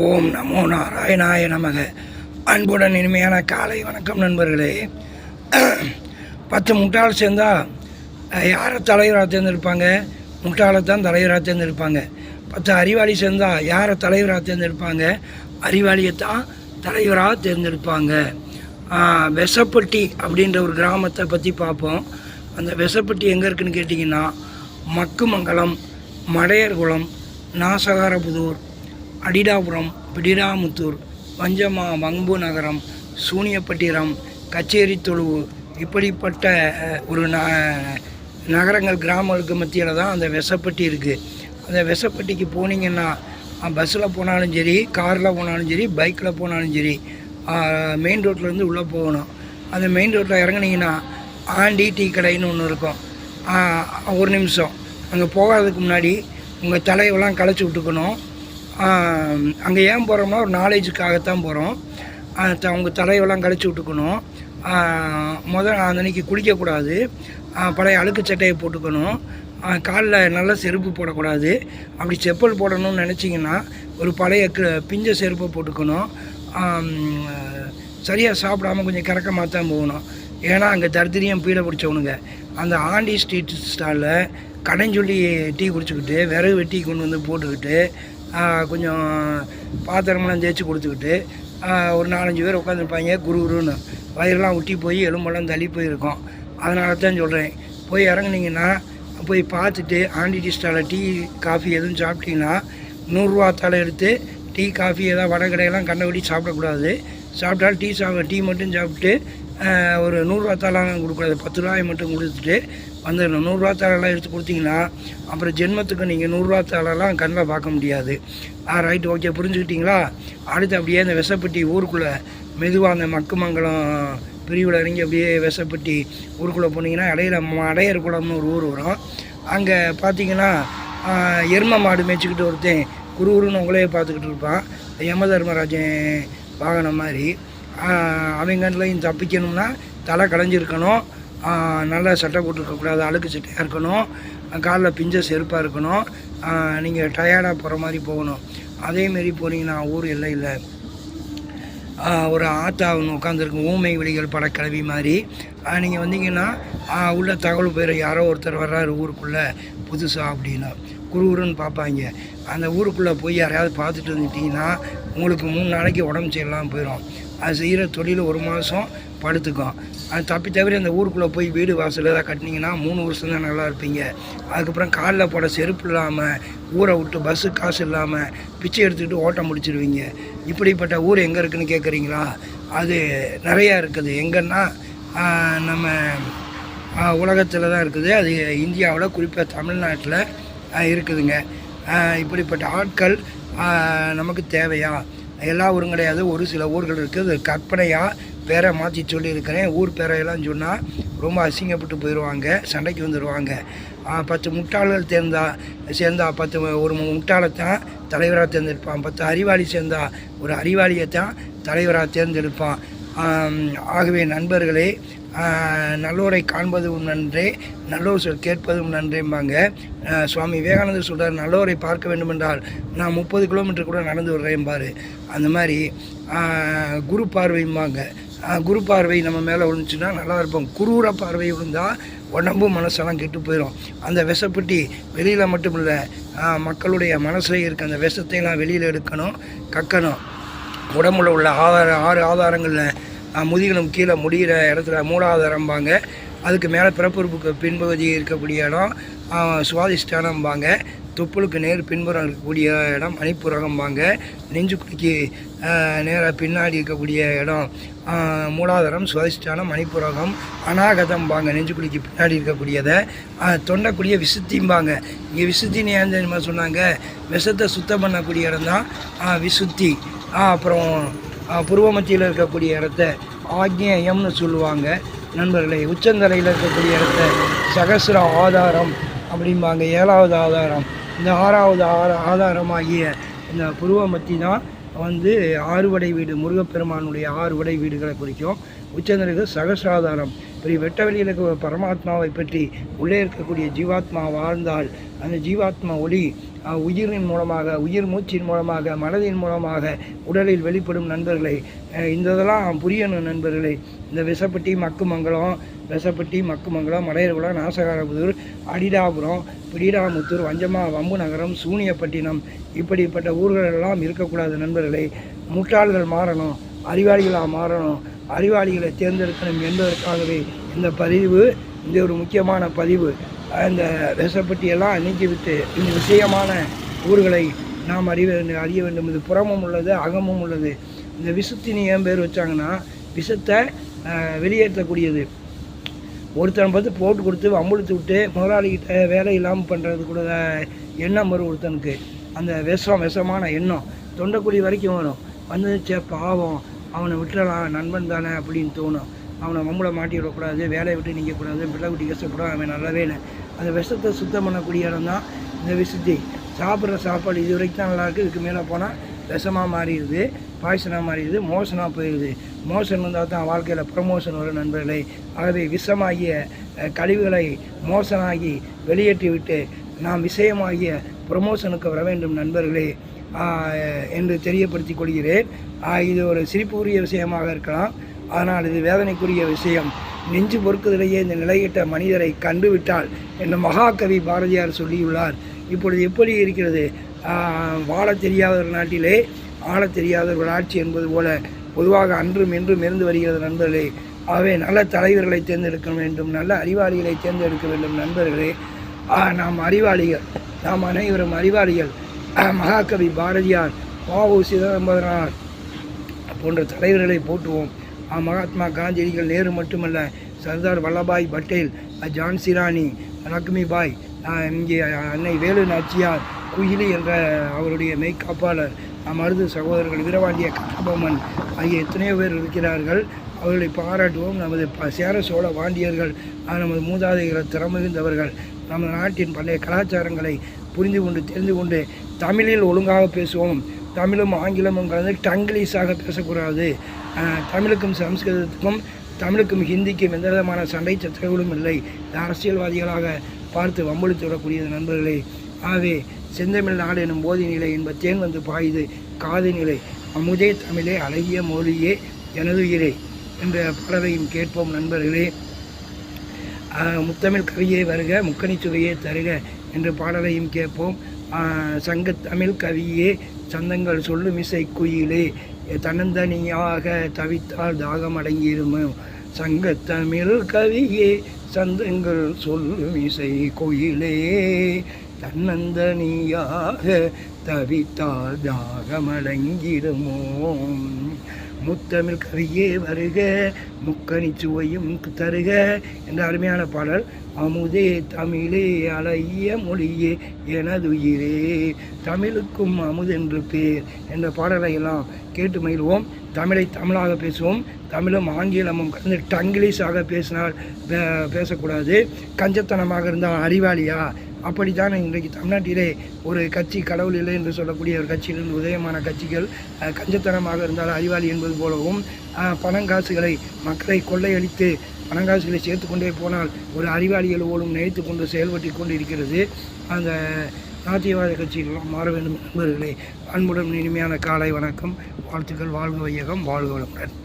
ஓம் நமோ நாராயணாய நமக. அன்புடன் இனிமையான காலை வணக்கம் நண்பர்களே. 10 முட்டாள் சேர்ந்தால் யாரை தலைவராக தேர்ந்தெடுப்பாங்க? முட்டாளைத்தான் தலைவராக தேர்ந்தெடுப்பாங்க. 10 அறிவாளி சேர்ந்தால் யாரை தலைவராக தேர்ந்தெடுப்பாங்க? அறிவாளியைத்தான் தலைவராக தேர்ந்தெடுப்பாங்க. வெசப்பட்டி அப்படின்ற ஒரு கிராமத்தை பற்றி பார்ப்போம். அந்த வெசப்பட்டி எங்கே இருக்குதுன்னு கேட்டிங்கன்னா, மக்குமங்கலம், மடையர்குளம், நாசகாரபுதூர், அடிடாபுரம், பிடிராமுத்தூர், வஞ்சம்பு நகரம், சூனியப்பட்டினம், கச்சேரி தொழுவு, இப்படிப்பட்ட ஒரு நகரங்கள் கிராமங்களுக்கு மத்தியில் தான் அந்த வெசப்பட்டி இருக்குது. அந்த வெசப்பட்டிக்கு போனீங்கன்னா பஸ்ஸில் போனாலும் சரி, காரில் போனாலும் சரி, பைக்கில் போனாலும் சரி, மெயின் ரோட்லேருந்து உள்ளே போகணும். அந்த மெயின் ரோட்டில் இறங்குனீங்கன்னா ஆண்டி டீ கடைன்னு ஒன்று இருக்கும். ஒரு நிமிஷம் அங்கே போகாததுக்கு முன்னாடி உங்கள் தலையெல்லாம் களைச்சி விட்டுக்கணும். அங்கே ஏன் போகிறோம்னா ஒரு நாலேஜுக்காகத்தான் போகிறோம். உங்கள் தலையெல்லாம் கழிச்சு விட்டுக்கணும். அன்றைக்கி குளிக்கக்கூடாது. பழைய அழுக்கு சட்டையை போட்டுக்கணும். காலில் நல்ல செருப்பு போடக்கூடாது. அப்படி செப்பல் போடணும்னு நினச்சிங்கன்னா ஒரு பழைய பிஞ்ச செருப்பை போட்டுக்கணும். சரியாக சாப்பிடாமல் கொஞ்சம் கறக்கமாக தான் போகணும். ஏன்னா அங்கே தரித்திரியம் பீடை பிடிச்சவனுங்க. அந்த ஆண்டி ஸ்ட்ரீட் ஸ்டாலில் கடைஞ்சொல்லி டீ குடிச்சிக்கிட்டு, விறகு வெட்டி கொண்டு வந்து போட்டுக்கிட்டு, கொஞ்சம் பாத்திரமெல்லாம் தேய்ச்சி கொடுத்துக்கிட்டு ஒரு 4-5 பேர் உட்காந்துருப்பாங்க. குருன்னு வயிறெல்லாம் ஒட்டி போய் எலும்பெல்லாம் தள்ளி போயிருக்கோம். அதனால தான் சொல்கிறேன், போய் இறங்குனீங்கன்னா போய் பார்த்துட்டு ஆண்டி டீ ஸ்டாலில் டீ காஃபி எதுவும் சாப்பிட்டீங்கன்னா 100 ரூபா தாளை எடுத்து டீ காஃபி ஏதாவது வடை கடையெல்லாம் கண்டபடி சாப்பிடக்கூடாது. சாப்பிட்டாலும் டீ மட்டும் சாப்பிட்டு ஒரு 100 ரூபா தாளெல்லாம் கொடுக்கூடாது. 10 ரூபாயை மட்டும் கொடுத்துட்டு வந்துடணும். 100 ரூபா தாளெல்லாம் எடுத்து கொடுத்தீங்கன்னா அப்புறம் ஜென்மத்துக்கு நீங்கள் 100 ரூபா தாளெல்லாம் கண்ணில் பார்க்க முடியாது. ரைட்டு, ஓகே, புரிஞ்சுக்கிட்டீங்களா? அடுத்து அப்படியே அந்த வெசப்பட்டி ஊருக்குள்ளே மெதுவாக அந்த மக்குமங்கலம் பிரிவில் இறங்கி அப்படியே வெசப்பட்டி ஊருக்குள்ளே போனீங்கன்னா அடையர் குளம்னு ஒரு ஊர் வரும். அங்கே பார்த்தீங்கன்னா எருமை மாடு மேய்ச்சிக்கிட்டு ஒருத்தன் குருன்னு உங்களையே பார்த்துக்கிட்டு இருப்பான். யமதர்மராஜன் வாகனம் மாதிரி. அவங்களையும் தப்பிக்கணும்னா தலை களைஞ்சிருக்கணும், நல்லா சட்டை போட்டுருக்கக்கூடாது, அழுக்கு சட்டையாக இருக்கணும், காலில் பிஞ்ச செருப்பாக இருக்கணும், நீங்கள் டயர்டாக போகிற மாதிரி போகணும். அதேமாரி போனீங்கன்னா ஊர் எல்லையில் ஒரு ஆத்தா ஒன்று உட்காந்துருக்கும், ஊமை வெளிகள் படக்கிழவி மாதிரி. நீங்கள் வந்தீங்கன்னா உள்ள தகவல் போயிடும், யாரோ ஒருத்தர் வர்றாரு ஊருக்குள்ளே புதுசாக அப்படின்னா குருன்னு பார்ப்பாங்க. அந்த ஊருக்குள்ளே போய் யாரையாவது பார்த்துட்டு வந்துட்டிங்கன்னா உங்களுக்கு 3 நாளைக்கு உடம்பு சரியில்லாமல் போயிடும். அது செய்கிற தொழில் 1 மாதம் படுத்துக்கும். அது தவிர அந்த ஊருக்குள்ளே போய் வீடு வாசல் ஏதாவது கட்டினீங்கன்னா 3 வருஷம் தான் நல்லா இருப்பீங்க. அதுக்கப்புறம் காலில் போட செருப்பு இல்லாமல், ஊரை விட்டு பஸ்ஸு காசு இல்லாமல் பிச்சை எடுத்துக்கிட்டு ஓட்டம் முடிச்சிடுவீங்க. இப்படிப்பட்ட ஊர் எங்கே இருக்குதுன்னு கேட்குறீங்களா? அது நிறையா இருக்குது. எங்கன்னா நம்ம உலகத்தில் தான் இருக்குது. அது இந்தியாவில் குறிப்பாக தமிழ்நாட்டில் இருக்குதுங்க. இப்படிப்பட்ட ஆட்கள் நமக்கு தேவையா? எல்லா ஊரும் கிடையாது, ஒரு சில ஊர்கள் இருக்குது. அது கற்பனையாக பேரை மாற்றி சொல்லியிருக்கிறேன். ஊர் பேரையெல்லாம் சொன்னால் ரொம்ப அசிங்கப்பட்டு போயிடுவாங்க, சண்டைக்கு வந்துடுவாங்க. 10 முட்டாள்கள் சேர்ந்தா 10 ஒரு முட்டாளைத்தான் தலைவராக தேர்ந்தெடுப்பான். 10 அறிவாளி சேர்ந்தால் ஒரு அறிவாளியை தான் தலைவராக தேர்ந்தெடுப்பான். ஆகவே நண்பர்களே, நல்லோரை காண்பதும் நன்றே, நல்லோர் சொல் கேட்பதும் நன்றேம்பாங்க. சுவாமி விவேகானந்தர் சொல்கிறார், நல்லோரை பார்க்க வேண்டுமென்றால் நான் 30 கிலோமீட்டர் கூட நடந்து வர்றேன் பாரு. அந்த மாதிரி குரு பார்வைம்பாங்க. குரு பார்வை நம்ம மேலே விழுந்துச்சுன்னா நல்லா இருப்போம். குரூர பார்வை விழுந்தால் உடம்பு மனசெல்லாம் கெட்டு போயிடும். அந்த விஷப்பட்டி வெளியில் மட்டும் இல்லை, மக்களுடைய மனசில் இருக்க அந்த விஷத்தையெல்லாம் வெளியில் எடுக்கணும், கக்கணும். உடம்புல உள்ள 6 ஆதாரங்களில் முதுகிலும் கீழே முடிகிற இடத்துல மூலாதாரம்பாங்க. அதுக்கு மேலே பிறப்புறுப்புக்கு பின்பகுதி இருக்கக்கூடிய இடம் சுவாதிஷ்டானம்பாங்க. தொப்புளுக்கு நேர் பின்புறம் இருக்கக்கூடிய இடம் மணிப்புரகம்பாங்க. நெஞ்சுக்குடிக்கு நேராக பின்னாடி இருக்கக்கூடிய இடம் மூலாதாரம், சுவாதிஷ்டானம், மணிப்புரகம், அநாகதம்பாங்க. நெஞ்சுக்குடிக்கு பின்னாடி இருக்கக்கூடியதை தொண்டைக்குடிய விசுத்திம்பாங்க. இங்கே விசுத்தின்னு ஏன் தெரியுமா சொன்னாங்க? விஷத்தை சுத்தம் பண்ணக்கூடிய இடம் தான் விசுத்தி. அப்புறம் புருவ மத்தியில் இருக்கக்கூடிய இடத்த ஆக்ஞேயம்னு சொல்லுவாங்க நண்பர்களே. உச்சந்தலையில் இருக்கக்கூடிய இடத்த சகசிர ஆதாரம் அப்படிம்பாங்க, 7வது ஆதாரம். இந்த 6வது ஆதாரமாகிய இந்த புருவ மத்தி தான் 6 வடை வீடு, முருகப்பெருமானுடைய 6 வடை வீடுகளை குறிக்கும். உச்சந்தலைக்கு சகசிராதாரம். இப்படி வெட்ட வெளியில் இருக்க பரமாத்மாவை பற்றி உள்ளே இருக்கக்கூடிய ஜீவாத்மா வாழ்ந்தால் அந்த ஜீவாத்மா ஒளி உயிரின் மூலமாக, உயிர் மூச்சின் மூலமாக, மனதின் மூலமாக உடலில் வெளிப்படும் நண்பர்களை. இந்த இதெல்லாம் புரியணும் நண்பர்களே. இந்த விசப்பட்டி, மக்குமங்கலம், விசப்பட்டி, மக்குமங்கலம், மலையர்குளம், நாசகாரபுதூர், அடிடாபுரம், பிடிடாமுத்தூர், வஞ்சமா, வம்பு நகரம், சூனியப்பட்டினம் இப்படிப்பட்ட ஊர்களெல்லாம் இருக்கக்கூடாது நண்பர்களே. முட்டாள்கள் மாறணும், அறிவாளிகளாக மாறணும், அறிவாளிகளை தேர்ந்தெடுக்கணும் என்பதற்காகவே இந்த பதிவு. இந்த ஒரு முக்கியமான பதிவு. அந்த விஷப்பட்டியெல்லாம் நீக்கிவிட்டு இந்த விஷயமான ஊர்களை நாம் அறிய வேண்டும். இது புறமும் உள்ளது, அகமும் உள்ளது. இந்த விசுத்தினி ஏன் பேர் வச்சாங்கன்னா விஷத்தை வெளியேற்றக்கூடியது. ஒருத்தனை பார்த்து போட்டு கொடுத்து வம்புழுத்து விட்டு முதலாளிகிட்ட வேலை இல்லாமல் பண்ணுறது கூட எண்ணம் வரும். ஒருத்தனுக்கு அந்த விஷமான எண்ணம் தொண்டைக்குழி வரைக்கும் வரும். வந்துச்சே பாவம், அவனை விட்டுறலாம், நண்பன் தானே அப்படின்னு தோணும். அவனை வம்புல மாட்டி விடக்கூடாது, வேலையை விட்டு நிற்கக்கூடாது, பிள்ளை விட்டு கஷ்டப்படும், அவன் நல்லாவே இல்லை. அந்த விஷத்தை சுத்தம் பண்ணக்கூடிய இடம் தான் இந்த விசுத்தி. சாப்பிட்ற சாப்பாடு இது வரைக்கும் தான் நல்லாயிருக்கு, இதுக்கு மேலே போனால் விஷமாக மாறிடுது, பாய்சனாக மாறிடுது, மோசனாக போயிடுது. மோசன் வந்தால் தான் வாழ்க்கையில் ப்ரமோஷன் வரும் நண்பர்களே. ஆகவே விஷமாகிய கழிவுகளை மோசனாகி வெளியேற்றி விட்டு நாம் விஷயமாகிய ப்ரமோஷனுக்கு வர வேண்டும் நண்பர்களே என்று தெரியப்படுத்தி கொள்கிறேன். இது ஒரு சிரிப்புக்குரிய விஷயமாக இருக்கலாம், ஆனால் இது வேதனைக்குரிய விஷயம். நெஞ்சு பொறுக்குதலையே இந்த நிலையிட்ட மனிதரை கண்டுவிட்டால் என்று மகாகவி பாரதியார் சொல்லியுள்ளார். இப்பொழுது எப்படி இருக்கிறது? வாழ தெரியாத ஒரு நாட்டிலே ஆள தெரியாத ஒரு ஆட்சி என்பது போல பொதுவாக அன்றும் என்றும் இருந்து வருகிறது நண்பர்களே. ஆகவே நல்ல தலைவர்களை தேர்ந்தெடுக்க வேண்டும், நல்ல அறிவாளிகளை தேர்ந்தெடுக்க வேண்டும் நண்பர்களே. நாம் அறிவாளிகள், நாம் அனைவரும் அறிவாளிகள். மகாகவி பாரதியார், வ.உ. சிதம்பரனார் போன்ற தலைவர்களை போற்றுவோம். மகாத்மா காந்தியடிகள், நேரு மட்டுமல்ல, சர்தார் வல்லபாய் பட்டேல், ஜான்சி ராணி லக்ஷ்மிபாய், இங்கே அன்னை வேலு நாச்சியார், குயிலி என்ற அவருடைய மெய்காப்பாளர், மருது சகோதரர்கள், வீரபாண்டிய கட்டபொம்மன் ஆகிய எத்தனையோ பேர் இருக்கிறார்கள். அவர்களை பாராட்டுவோம். நமது சேர சோழ பாண்டியர்கள், நமது மூதாதைகள் திறமிகுந்தவர்கள். நமது நாட்டின் பழைய கலாச்சாரங்களை புரிந்து கொண்டு தெரிந்து கொண்டு தமிழில் ஒழுங்காக பேசுவோம். தமிழும் ஆங்கிலமும் கலந்து டங்கிலீஷாக பேசக்கூடாது. தமிழுக்கும் சமஸ்கிருதத்துக்கும், தமிழுக்கும் ஹிந்திக்கும் எந்த விதமான சண்டை சச்சரவுகளும் இல்லை. அரசியல்வாதிகளாக பார்த்து வம்பளித்து விடக்கூடியது நண்பர்களே. ஆகவே செந்தமிழ் நாடு எனும் போதி நிலை என்ப தேன் வந்து பாயுது காதி நிலை, அமுதே தமிழே அழகிய மொழியே எனதுயிரே என்ற பாடலையும் கேட்போம் நண்பர்களே. முத்தமிழ் கவியே வருக, முக்கணி சுவையே தருக என்ற பாடலையும் கேட்போம். சங்கத்தமிழ் கவியே சந்தங்கள் சொல்லும் இசை குயிலே, தன்னந்தனியாக தவித்தால் தாகம் அடங்கியிருமோ. சங்கத்தமிழ் கவியே சந்தங்கள் சொல்லும் இசை குயிலே, தன்னந்தனியாக தவித்தால் தாகம் அடங்கிடுமோ. முத்தமிழ் கவியே வருக, முக்கணி சுவையும் தருக என்ற அருமையான பாடல். அமுதே தமிழே அழகிய மொழியே எனதுயிரே, தமிழுக்கும் அமுதென்று பேர் என்ற பாடலை எல்லாம் கேட்டு மகிழ்வோம். தமிழை தமிழாக பேசுவோம். தமிழும் ஆங்கிலமும் கலந்து டங்கிலீஷாக பேசக்கூடாது. கஞ்சத்தனமாக இருந்தால் அறிவாளியா? அப்படித்தான் இன்றைக்கு தமிழ்நாட்டிலே ஒரு கட்சி, கடவுள் இல்லை என்று சொல்லக்கூடிய ஒரு கட்சியிலிருந்து உதயமான கட்சிகள் கஞ்சத்தனமாக இருந்தால் அறிவாளி என்பது போலவும், பணங்காசுகளை மக்களை கொள்ளையடித்து பணங்காசுகளை சேர்த்து கொண்டே போனால் ஒரு அறிவாளிகள் போலும் நினைத்து கொண்டு செயல்பட்டு கொண்டு இருக்கிறது. அந்த நாத்தியவாத கட்சிகளெல்லாம் மாற வேண்டும் நண்பர்களே. அன்புடன் இனிமையான காலை வணக்கம், வாழ்த்துக்கள். வாழ்க வையகம், வாழ்க வளமுடன்.